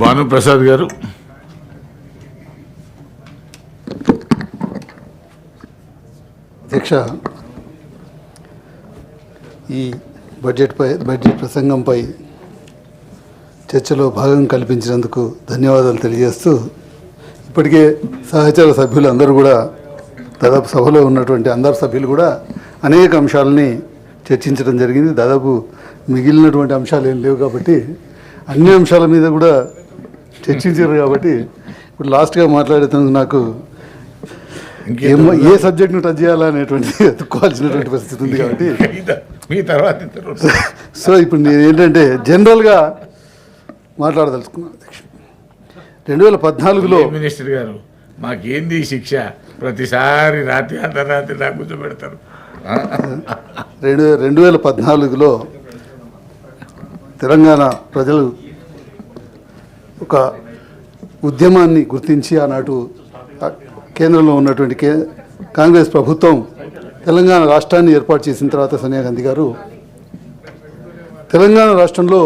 భానుప్రసాద్ గారు. అధ్యక్ష, ఈ బడ్జెట్ ప్రసంగంపై చర్చలో భాగం కల్పించినందుకు ధన్యవాదాలు తెలియజేస్తూ, ఇప్పటికే సహచర సభ్యులు అందరూ కూడా, దాదాపు సభలో ఉన్నటువంటి అందరు సభ్యులు కూడా అనేక అంశాలని చర్చించడం జరిగింది. దాదాపు మిగిలినటువంటి అంశాలు ఏం లేవు కాబట్టి అన్ని అంశాల మీద కూడా చర్చించారు. కాబట్టి ఇప్పుడు లాస్ట్గా మాట్లాడేందుకు నాకు ఏ సబ్జెక్ట్ను టచ్ చేయాలనేటువంటి ఎత్తుకోవాల్సినటువంటి పరిస్థితి ఉంది. కాబట్టి సో ఇప్పుడు నేను ఏంటంటే జనరల్గా మాట్లాడదలుచుకున్నాను. అధ్యక్ష, 2014లో మినిస్టర్ గారు మాకేంది శిక్ష, ప్రతిసారి రాత్రి అర్ధరాత్రి నాకు కూర్చోబెడతారు. 2014లో తెలంగాణ ప్రజలు ఒక ఉద్యమాన్ని గుర్తించి ఆనాడు కేంద్రంలో ఉన్నటువంటి కాంగ్రెస్ ప్రభుత్వం తెలంగాణ రాష్ట్రాన్ని ఏర్పాటు చేసిన తర్వాత సోనియా గాంధీ గారు తెలంగాణ రాష్ట్రంలో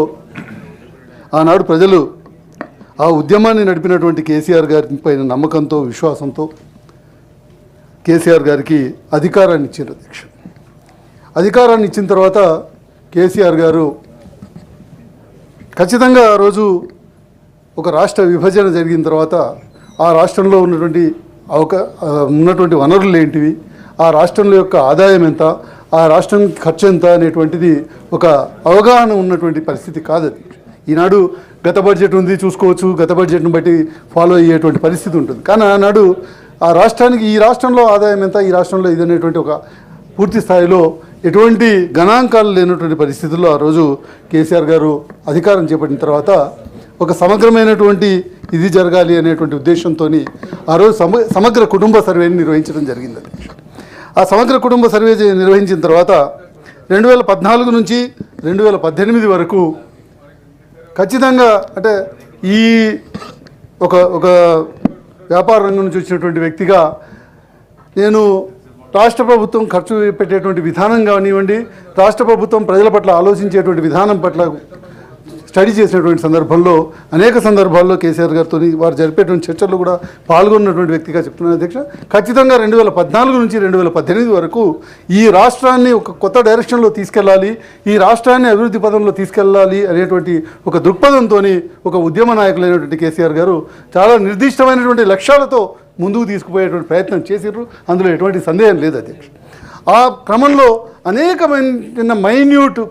ఆనాడు ప్రజలు ఆ ఉద్యమాన్ని నడిపినటువంటి కేసీఆర్ గారి పైన నమ్మకంతో, విశ్వాసంతో కేసీఆర్ గారికి అధికారాన్ని ఇచ్చారు. అధ్యక్ష, అధికారాన్ని ఇచ్చిన తర్వాత కేసీఆర్ గారు ఖచ్చితంగా ఆ రోజు ఒక రాష్ట్ర విభజన జరిగిన తర్వాత ఆ రాష్ట్రంలో ఉన్నటువంటి వనరులు ఏంటివి, ఆ రాష్ట్రంలో యొక్క ఆదాయం ఎంత, ఆ రాష్ట్రం ఖర్చు ఎంత అనేటువంటిది ఒక అవగాహన ఉన్నటువంటి పరిస్థితి కాదు. అది ఈనాడు గత బడ్జెట్ ఉంది చూసుకోవచ్చు, గత బడ్జెట్ను బట్టి ఫాలో అయ్యేటువంటి పరిస్థితి ఉంటుంది. కానీ ఆనాడు ఆ రాష్ట్రానికి ఈ రాష్ట్రంలో ఆదాయం ఎంత, ఈ రాష్ట్రంలో ఇది అనేటువంటి ఒక పూర్తి స్థాయిలో ఎటువంటి గణాంకాలు లేనటువంటి పరిస్థితుల్లో ఆ రోజు కేసీఆర్ గారు అధికారం చేపట్టిన తర్వాత ఒక సమగ్రమైనటువంటి ఇది జరగాలి అనేటువంటి ఉద్దేశంతో ఆ రోజు సమగ్ర కుటుంబ సర్వేని నిర్వహించడం జరిగింది. ఆ సమగ్ర కుటుంబ సర్వే నిర్వహించిన తర్వాత 2014 నుంచి 2018 వరకు ఖచ్చితంగా అంటే ఈ ఒక వ్యాపార రంగం నుంచి వచ్చినటువంటి వ్యక్తిగా నేను రాష్ట్ర ప్రభుత్వం ఖర్చు పెట్టేటువంటి విధానం కానివ్వండి, రాష్ట్ర ప్రభుత్వం ప్రజల పట్ల ఆలోచించేటువంటి విధానం పట్ల స్టడీ చేసినటువంటి సందర్భంలో అనేక సందర్భాల్లో కేసీఆర్ గారితో వారు జరిపేటువంటి చర్చల్లో కూడా పాల్గొన్నటువంటి వ్యక్తిగా చెప్తున్నాను. అధ్యక్ష, ఖచ్చితంగా 2014 నుంచి 2018 వరకు ఈ రాష్ట్రాన్ని ఒక కొత్త డైరెక్షన్లో తీసుకెళ్ళాలి, ఈ రాష్ట్రాన్ని అభివృద్ధి పదంలో తీసుకెళ్ళాలి అనేటువంటి ఒక దృక్పథంతో ఒక ఉద్యమ నాయకులైనటువంటి కేసీఆర్ గారు చాలా నిర్దిష్టమైనటువంటి లక్ష్యాలతో ముందుకు తీసుకుపోయేటువంటి ప్రయత్నం చేశారు. అందులో ఎటువంటి సందేహం లేదు. అధ్యక్ష, ఆ క్రమంలో అనేకమైన మైన్యూట్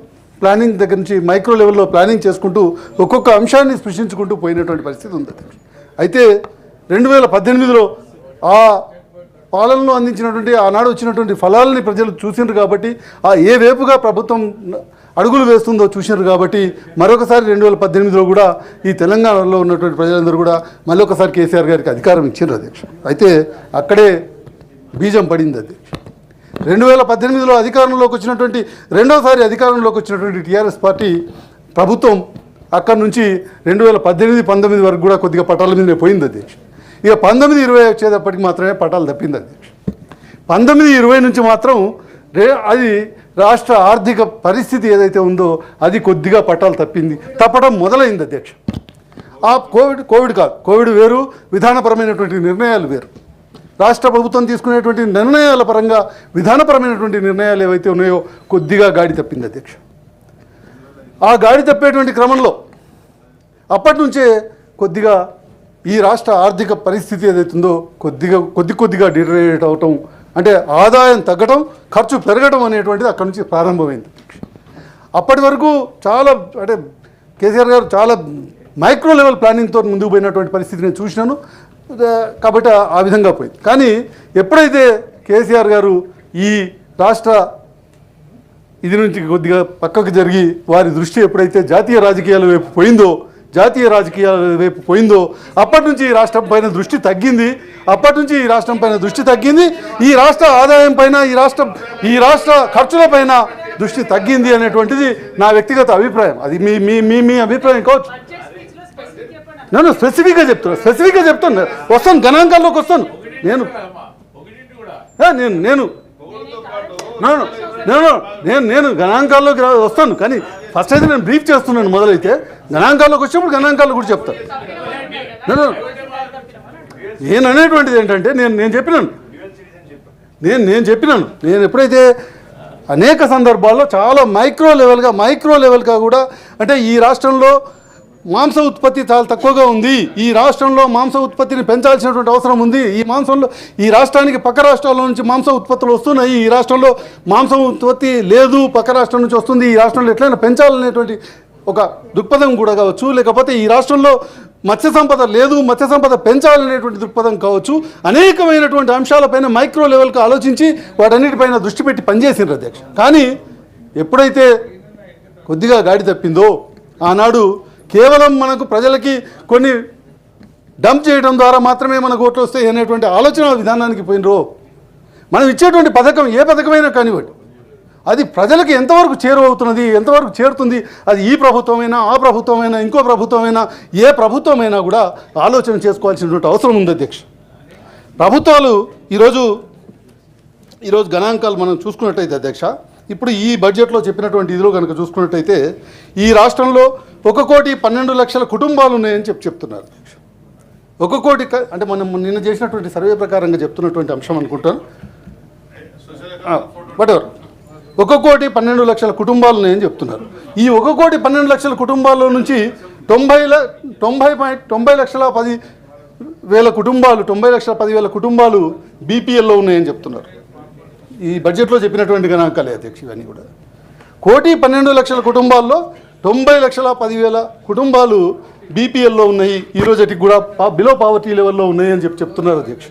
ప్లానింగ్ దగ్గర నుంచి మైక్రో లెవెల్లో ప్లానింగ్ చేసుకుంటూ ఒక్కొక్క అంశాన్ని స్పృశించుకుంటూ పోయినటువంటి పరిస్థితి ఉంది. అయితే 2018లో ఆ పాలనలో అందించినటువంటి ఆనాడు వచ్చినటువంటి ఫలాలని ప్రజలు చూసినారు కాబట్టి, ఆ ఏ వైపుగా ప్రభుత్వం అడుగులు వేస్తుందో చూసినారు కాబట్టి మరొకసారి 2018లో కూడా ఈ తెలంగాణలో ఉన్నటువంటి ప్రజలందరూ కూడా మళ్ళీ ఒకసారి కేసీఆర్ గారికి అధికారం ఇచ్చారు. అధ్యక్ష, అయితే అక్కడే బీజం పడింది. అది 2018లో అధికారంలోకి వచ్చినటువంటి రెండోసారి అధికారంలోకి వచ్చినటువంటి టీఆర్ఎస్ పార్టీ ప్రభుత్వం అక్కడి నుంచి 2018-19 వరకు కూడా కొద్దిగా పట్టాల మీదనే పోయింది. అధ్యక్ష, ఇక 19-20 వచ్చేటప్పటికి మాత్రమే పట్టాలు తప్పింది. అధ్యక్ష, 19-20 నుంచి మాత్రం అది రాష్ట్ర ఆర్థిక పరిస్థితి ఏదైతే ఉందో అది కొద్దిగా పట్టాలు తప్పడం మొదలైంది. అధ్యక్ష, ఆ కోవిడ్ కాదు, కోవిడ్ వేరు, విధానపరమైనటువంటి నిర్ణయాలు వేరు. రాష్ట్ర ప్రభుత్వం తీసుకునేటువంటి నిర్ణయాల పరంగా విధానపరమైనటువంటి నిర్ణయాలు ఏవైతే ఉన్నాయో కొద్దిగా గాడి తప్పింది. అధ్యక్ష, ఆ గాడి తప్పేటువంటి క్రమంలో అప్పటి నుంచే కొద్దిగా ఈ రాష్ట్ర ఆర్థిక పరిస్థితి ఏదైతుందో కొద్దిగా డిటరేట్ అవటం, అంటే ఆదాయం తగ్గడం, ఖర్చు పెరగడం అనేటువంటిది అక్కడి నుంచి ప్రారంభమైంది. అప్పటి వరకు చాలా అంటే కేసీఆర్ గారు చాలా మైక్రో లెవెల్ ప్లానింగ్తో ముందుకు పోయినటువంటి పరిస్థితి నేను చూసినాను. కాబట్టి ఆ విధంగా పోయింది. కానీ ఎప్పుడైతే కేసీఆర్ గారు ఈ రాష్ట్ర ఇది నుంచి కొద్దిగా పక్కకు జరిగి వారి దృష్టి ఎప్పుడైతే జాతీయ రాజకీయాల వైపు పోయిందో అప్పటి నుంచి ఈ రాష్ట్రం పైన దృష్టి తగ్గింది. ఈ రాష్ట్ర ఆదాయం పైన, ఈ రాష్ట్ర ఖర్చుల పైన దృష్టి తగ్గింది అనేటువంటిది నా వ్యక్తిగత అభిప్రాయం. అది మీ అభిప్రాయం కావచ్చు. నేను స్పెసిఫిక్గా చెప్తాను, వస్తాను, గణాంకాల్లోకి వస్తాను. నేను గణాంకాల్లోకి వస్తాను, కానీ ఫస్ట్ అయితే నేను బ్రీఫ్ చేస్తున్నాను మొదలైతే, గణాంకాల్లోకి వచ్చినప్పుడు గణాంకాలు కూడా చెప్తాను. నేను అనేటువంటిది ఏంటంటే నేను చెప్పినాను నేను ఎప్పుడైతే అనేక సందర్భాల్లో చాలా మైక్రో లెవెల్గా కూడా, అంటే ఈ రాష్ట్రంలో మాంస ఉత్పత్తి చాలా తక్కువగా ఉంది, ఈ రాష్ట్రంలో మాంస ఉత్పత్తిని పెంచాల్సినటువంటి అవసరం ఉంది, ఈ రాష్ట్రానికి పక్క రాష్ట్రాల నుంచి మాంస ఉత్పత్తులు వస్తున్నాయి, ఈ రాష్ట్రంలో మాంసం ఉత్పత్తి లేదు, పక్క రాష్ట్రం నుంచి వస్తుంది, ఈ రాష్ట్రంలో ఎట్లయినా పెంచాలనేటువంటి ఒక దృక్పథం కూడా కావచ్చు, లేకపోతే ఈ రాష్ట్రంలో మత్స్య సంపద లేదు, మత్స్య సంపద పెంచాలనేటువంటి దృక్పథం కావచ్చు, అనేకమైనటువంటి అంశాలపైన మైక్రో లెవెల్కి ఆలోచించి వాటన్నిటిపైన దృష్టి పెట్టి పనిచేసిండ్రు అధ్యక్ష. కానీ ఎప్పుడైతే కొద్దిగా గాడి తప్పిందో ఆనాడు కేవలం మనకు ప్రజలకి కొన్ని డంప్ చేయడం ద్వారా మాత్రమే మనకు ఓట్లు వస్తాయి అనేటువంటి ఆలోచన విధానానికి పోయినరో, మనం ఇచ్చేటువంటి పథకం ఏ పథకమైనా కానివ్వండి, అది ప్రజలకు ఎంతవరకు చేరువవుతున్నది, ఎంతవరకు చేరుతుంది, అది ఈ ప్రభుత్వమైనా ఆ ప్రభుత్వమైనా ఇంకో ప్రభుత్వమైనా ఏ ప్రభుత్వమైనా కూడా ఆలోచన చేసుకోవాల్సినటువంటి అవసరం ఉంది అధ్యక్ష. ప్రభుత్వాలు ఈరోజు గణాంకాలు మనం చూసుకున్నట్టయితే అధ్యక్ష, ఇప్పుడు ఈ బడ్జెట్లో చెప్పినటువంటి ఇదిలో కనుక చూసుకున్నట్టయితే ఈ రాష్ట్రంలో 1,12,00,000 కుటుంబాలు ఉన్నాయని చెప్తున్నారు అధ్యక్ష. 1 కోటి అంటే మనం నిన్న చేసినటువంటి సర్వే ప్రకారంగా చెప్తున్నటువంటి అంశం అనుకుంటాను. వాటెవర్ 1,12,00,000 కుటుంబాలు ఉన్నాయని చెప్తున్నారు. ఈ 1,12,00,000 కుటుంబాల్లో నుంచి 90,10,10,000 కుటుంబాలు బీపీఎల్లో ఉన్నాయని చెప్తున్నారు. ఈ బడ్జెట్లో చెప్పినటువంటి గణాంకాలే అధ్యక్ష ఇవన్నీ కూడా. 1,12,00,000 కుటుంబాల్లో 90,10,000 కుటుంబాలు బీపీఎల్లో ఉన్నాయి, ఈ రోజుకి కూడా బిలో పావర్టీ లెవెల్లో ఉన్నాయి అని చెప్తున్నారు అధ్యక్ష.